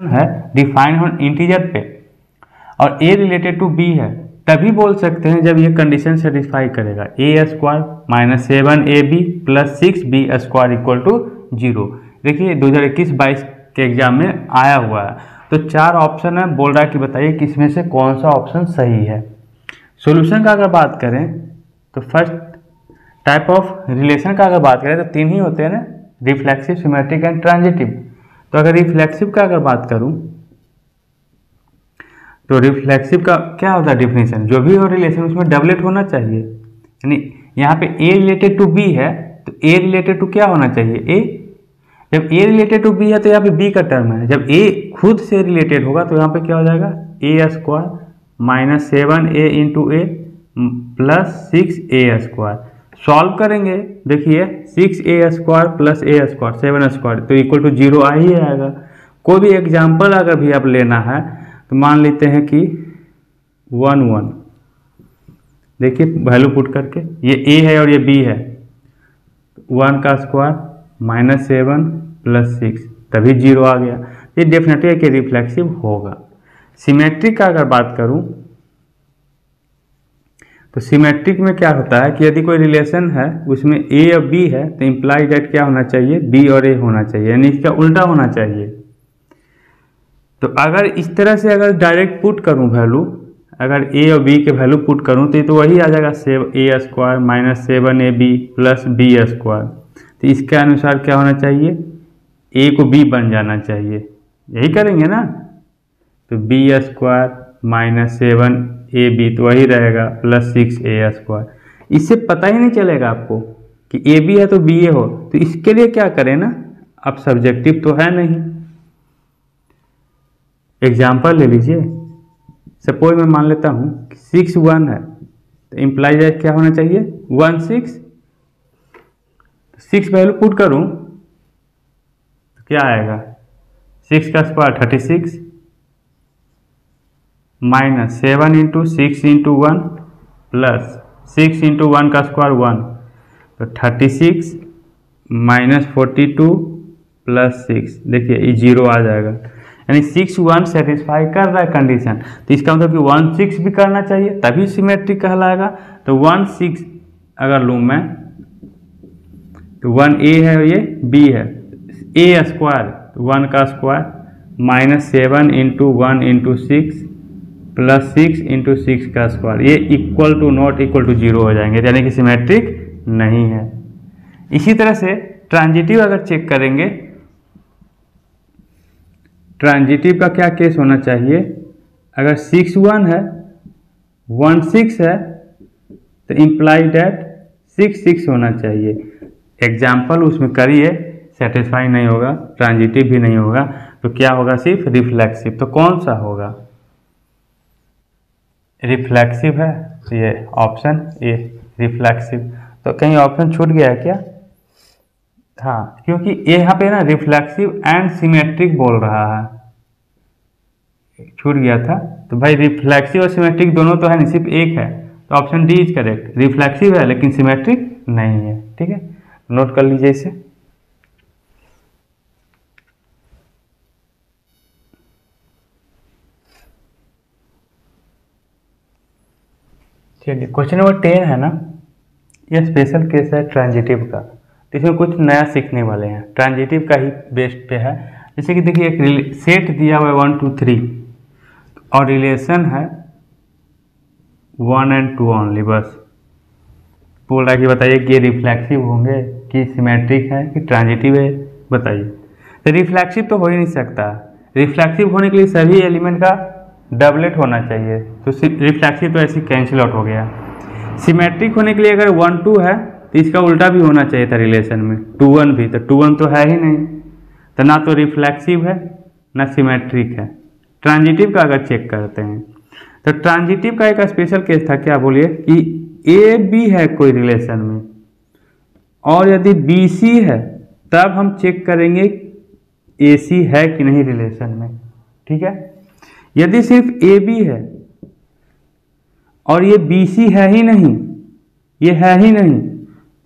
है define on integer पे और a रिलेटेड टू b है, तभी बोल सकते हैं जब ये कंडीशन सेटिस्फाई करेगा। A square minus 7ab plus 6b square equal to 0। देखिए 2021-22 के एग्जाम में आया हुआ है। तो 4 ऑप्शन है, बोल रहा है कि बताइए किसमें से कौन सा ऑप्शन सही है। सॉल्यूशन का अगर बात करें तो फर्स्ट टाइप ऑफ रिलेशन का अगर बात करें तो 3 ही होते हैं ना, रिफ्लेक्सिव, सिमेट्रिक एंड ट्रांजिटिव। तो अगर रिफ्लेक्सिव का अगर बात करूं तो रिफ्लेक्सिव का क्या होता है डेफिनेशन, जो भी हो रिलेशन उसमें डबलेट होना चाहिए। यानी यहाँ पे a रिलेटेड टू b है तो a रिलेटेड टू क्या होना चाहिए, a। जब a रिलेटेड टू b है तो यहाँ पे b का टर्म है, जब a खुद से रिलेटेड होगा तो यहाँ पे क्या हो जाएगा, a square minus 7a into A plus 6a square. Solve करेंगे, देखिए 6a square plus a square 7 square तो इक्वल टू 0 आ ही आएगा। कोई भी एग्जाम्पल अगर भी आप लेना है तो मान लेते हैं कि 1 1, देखिए वैल्यू पुट करके ये a है और ये b है, 1 का स्क्वायर माइनस 7 प्लस 6 तभी 0 आ गया। ये डेफिनेटली कि रिफ्लेक्सिव होगा। सिमेट्रिक का अगर बात करूं तो सिमेट्रिक में क्या होता है कि यदि कोई रिलेशन है उसमें a और b है तो इम्प्लाई दैट क्या होना चाहिए, b और a होना चाहिए, यानी इसका उल्टा होना चाहिए। तो अगर इस तरह से अगर डायरेक्ट पुट करूं वैल्यू, अगर a और b के वैल्यू पुट करूं तो वही आ जाएगा a square minus 7ab plus b square. तो इसके अनुसार क्या होना चाहिए, a को b बन जाना चाहिए, यही करेंगे ना। तो b स्क्वायर माइनस 7ab तो वही रहेगा प्लस 6a स्क्वायर। इससे पता ही नहीं चलेगा आपको कि ab है तो ba हो। तो इसके लिए क्या करें ना, अब सब्जेक्टिव तो है नहीं। एग्जाम्पल ले लीजिए, सपोज मैं मान लेता हूँ 6 1 है तो इम्प्लाई दैट क्या होना चाहिए 1 6। 6 वैल्यू पुट करूँ तो क्या आएगा, 6 का square 36 minus 7 into 6 into 1 plus 6 into 1 का स्क्वायर 1 तो 36 माइनस 42 प्लस 6, देखिए ये 0 आ जाएगा। यानी 6 1 सेटिस्फाई कर रहा है कंडीशन, तो इसका मतलब कि 1 6 भी करना चाहिए तभी सिमेट्रिक कहलाएगा। तो 1 6 अगर लूँ मैं तो 1 a है और ये b है, a स्क्वायर 1 का square minus 7 into 1 into 6 plus 6 into 6 का स्क्वायर, ये equal to not equal to 0 हो जाएंगे, यानी कि सिमेट्रिक नहीं है। इसी तरह से ट्रांजिटिव अगर चेक करेंगे, ट्रांजिटिव का क्या केस होना चाहिए, अगर 6 1 है 1 6 है तो इम्प्लाई डैट 6 6 होना चाहिए। एग्जाम्पल उसमें करिए, सेटिस्फाई नहीं होगा, ट्रांजिटिव भी नहीं होगा, तो क्या होगा, सिर्फ रिफ्लेक्सिव। तो कौन सा होगा, रिफ्लेक्सिव है तो ये ऑप्शन ए रिफ्लेक्सिव। तो कहीं ऑप्शन छूट गया है क्या, हाँ, क्योंकि ये यहाँ पे ना रिफ्लेक्सिव एंड सिमेट्रिक बोल रहा है, छूट गया था। तो भाई रिफ्लेक्सिव और सिमेट्रिक दोनों तो है नहीं, सिर्फ एक है, तो option D is correct. Reflexive है लेकिन सिमेट्रिक नहीं है, ठीक है, नोट कर लीजिए इसे। चलिए क्वेश्चन नंबर 10 है ना, यह स्पेशल केस है ट्रांजिटिव का, तो इसमें कुछ नया सीखने वाले हैं, ट्रांजिटिव का ही बेस्ट पे है। जैसे कि देखिए एक सेट दिया हुआ है 1 2 3 और रिलेशन है 1 and 2 ओनली, बस बोल रहा है कि बताइए कि ये रिफ्लेक्सिव होंगे कि सिमेट्रिक है कि ट्रांजिटिव है, बताइए। तो रिफ्लेक्सिव तो हो ही नहीं सकता, रिफ्लेक्सिव होने के लिए सभी एलिमेंट का डबलेट होना चाहिए, तो रिफ्लेक्सिव तो ऐसे कैंसिल आउट हो गया। सिमेट्रिक होने के लिए अगर 1 2 है तो इसका उल्टा भी होना चाहिए था रिलेशन में, 2 1 भी, तो 2 1 तो है ही नहीं, तो ना तो रिफ्लेक्सिव है ना सिमेट्रिक है। ट्रांजिटिव का अगर चेक करते हैं तो ट्रांजिटिव का एक स्पेशल केस था, क्या बोलिए, कि ए बी है कोई रिलेशन में और यदि बी सी है तब हम चेक करेंगे ए सी है कि नहीं रिलेशन में, ठीक है। यदि सिर्फ ए बी है और ये बी सी है ही नहीं, ये है ही नहीं,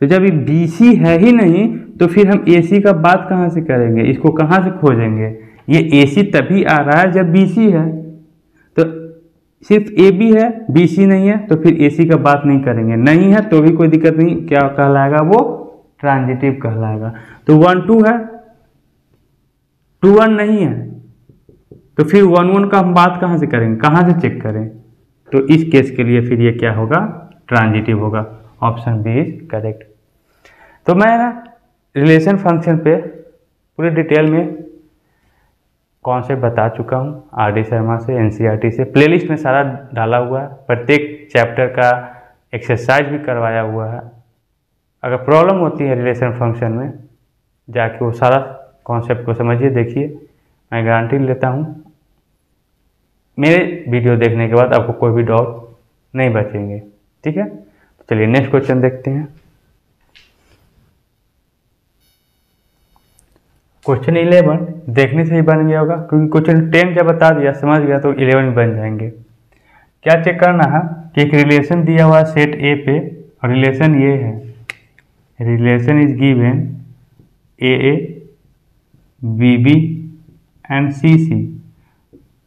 तो जब ये बी सी है ही नहीं तो फिर हम ए सी का बात कहाँ से करेंगे, इसको कहाँ से खोजेंगे, ये AC तभी आ रहा है जब BC है, तो सिर्फ AB है BC नहीं है तो फिर AC का बात नहीं करेंगे, नहीं है तो भी कोई दिक्कत नहीं, क्या कहलाएगा वो ट्रांजिटिव कहलाएगा। तो 1 2 है, 2 1 नहीं है तो फिर 1 1 का हम बात कहाँ से करेंगे, कहाँ से चेक करें, तो इस केस के लिए फिर ये क्या होगा, ट्रांजिटिव होगा। Option B is correct. तो मैं ना रिलेशन फंक्शन पे पूरे डिटेल में कॉन्सेप्ट बता चुका हूँ RD शर्मा से, NCERT से, प्लेलिस्ट में सारा डाला हुआ है, प्रत्येक चैप्टर का एक्सरसाइज भी करवाया हुआ है। अगर प्रॉब्लम होती है रिलेशन फंक्शन में जाके वो सारा कॉन्सेप्ट को समझिए, देखिए, मैं गारंटी लेता हूँ मेरे वीडियो देखने के बाद आपको कोई भी डाउट नहीं बचेंगे। ठीक है, तो चलिए नेक्स्ट क्वेश्चन देखते हैं। क्वेश्चन 11 देखने से ही बन गया होगा, क्योंकि क्वेश्चन 10 जब बता दिया समझ गया तो 11 भी बन जाएंगे। क्या चेक करना है कि एक रिलेशन दिया हुआ सेट ए पे और रिलेशन ये है, relation is given AA BB and CC।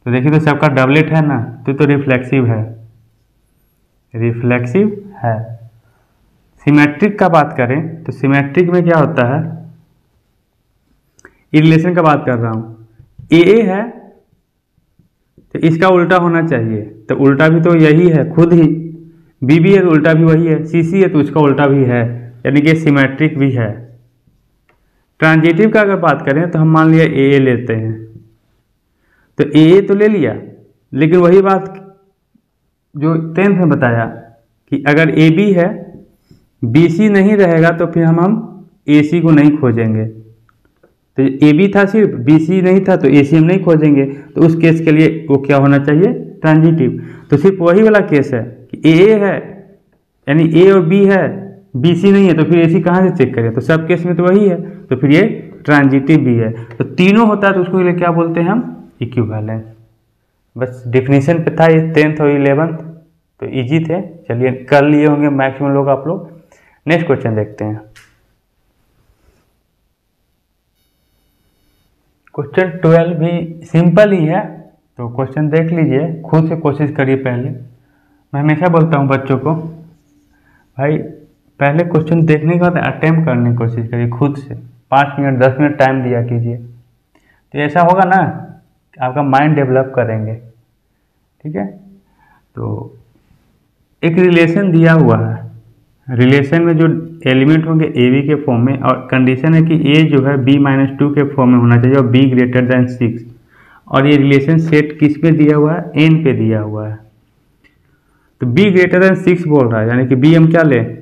तो देखिए तो सबका डबलेट है ना, तो रिफ्लेक्सिव है, रिफ्लेक्सिव है। सिमेट्रिक का बात करें तो सिमेट्रिक में क्या होता है, रिलेशन का बात कर रहा हूँ, AA है तो इसका उल्टा होना चाहिए, तो उल्टा भी तो यही है खुद ही, BB है तो उल्टा भी वही है, CC है तो उसका उल्टा भी है, यानी कि सिमेट्रिक भी है। ट्रांजिटिव का अगर बात करें तो हम मान लिया AA लेते हैं, तो AA तो ले लिया, लेकिन वही बात जो 10th में बताया कि अगर AB है BC नहीं रहेगा तो फिर हम AC को नहीं खोजेंगे, तो AB था सिर्फ, BC नहीं था तो AC हम नहीं खोजेंगे, तो उस केस के लिए वो क्या होना चाहिए, ट्रांजिटिव। तो सिर्फ वही वाला केस है कि AA है यानी A और B है, BC नहीं है तो फिर AC कहाँ से चेक करें, तो सब केस में तो वही है, तो फिर ये ट्रांजिटिव भी है। तो तीनों होता है तो उसको लिए क्या बोलते हैं हम, इक्विवेलेंस। बस डिफिनीशन पे था ये 10th और 11th, तो इजी थे, चलिए कर लिए होंगे मैक्सिमम लोग आप लोग। नेक्स्ट क्वेश्चन देखते हैं। क्वेश्चन 12 भी सिंपल ही है, तो क्वेश्चन देख लीजिए, खुद से कोशिश करिए। पहले मैं हमेशा बोलता हूँ बच्चों को, भाई पहले क्वेश्चन देखने के बाद अटेम्प्ट करने की कोशिश करिए खुद से, 5 मिनट 10 मिनट टाइम दिया कीजिए, तो ऐसा होगा ना आपका माइंड डेवलप करेंगे। ठीक है, तो एक रिलेशन दिया हुआ है, रिलेशन में जो एलिमेंट होंगे AB के फॉर्म में, और कंडीशन है कि A जो है B-2 के फॉर्म में होना चाहिए और B > 6, और ये रिलेशन सेट किस पे दिया हुआ है, N पे दिया हुआ है। तो B > 6 बोल रहा है, यानी कि B हम क्या लें,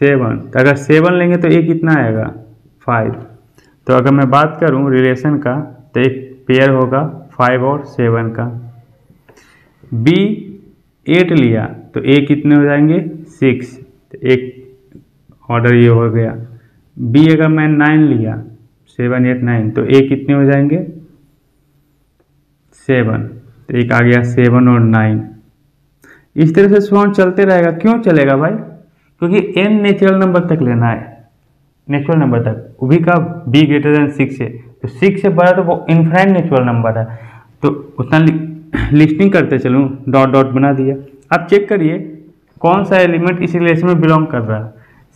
7, तो अगर 7 लेंगे तो A कितना आएगा, 5। तो अगर मैं बात करूं रिलेशन का तो एक पेयर होगा 5 और 7 का। B 8 लिया तो A कितने हो जाएंगे, 6, तो एक ऑर्डर ये हो गया। B अगर मैं 9 लिया, 7 8 9, तो A कितने हो जाएंगे, 7, तो एक आ गया 7 और 9। इस तरह से स्वान चलते रहेगा। क्यों चलेगा भाई, क्योंकि n नेचुरल नंबर तक लेना है, नेचुरल नंबर तक, वो भी कब, B > 6 है, तो 6 से बड़ा तो वो इनफाइनाइट नेचुरल नंबर है, तो उतना लिस्टिंग करते चलूँ, डॉट डॉट बना दिया। अब चेक करिए कौन सा एलिमेंट इस रिलेशन में बिलोंग कर रहा है,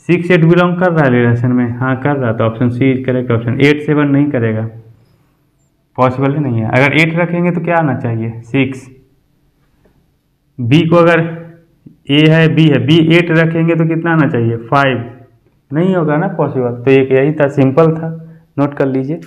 6 8 बिलोंग कर रहा है रिलेशन में, हाँ कर रहा है, तो ऑप्शन सी करेक्ट ऑप्शन। 8 7 नहीं करेगा, पॉसिबल ही नहीं है। अगर 8 रखेंगे तो क्या आना चाहिए, 6। B को अगर A है B है, B 8 रखेंगे तो कितना आना चाहिए, 5, नहीं होगा ना पॉसिबल। तो एक यही था, सिंपल था, नोट कर लीजिए।